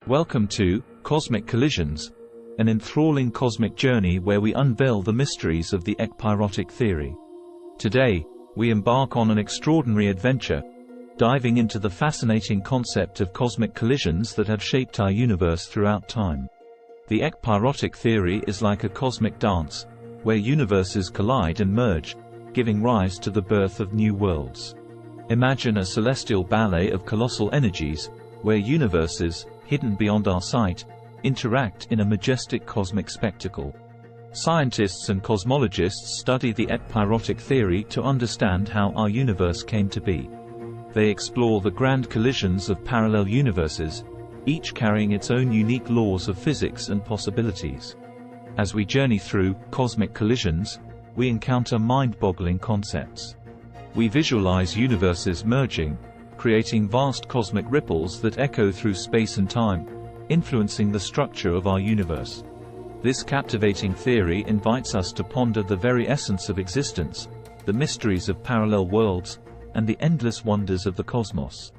Welcome to Cosmic Collisions, an enthralling cosmic journey where we unveil the mysteries of the Ekpyrotic Theory. Today, we embark on an extraordinary adventure, diving into the fascinating concept of cosmic collisions that have shaped our universe throughout time. The Ekpyrotic Theory is like a cosmic dance, where universes collide and merge, giving rise to the birth of new worlds. Imagine a celestial ballet of colossal energies, where universes, hidden beyond our sight, interact in a majestic cosmic spectacle. Scientists and cosmologists study the Ekpyrotic theory to understand how our universe came to be. They explore the grand collisions of parallel universes, each carrying its own unique laws of physics and possibilities. As we journey through cosmic collisions, we encounter mind-boggling concepts. We visualize universes merging, creating vast cosmic ripples that echo through space and time, influencing the structure of our universe. This captivating theory invites us to ponder the very essence of existence, the mysteries of parallel worlds, and the endless wonders of the cosmos.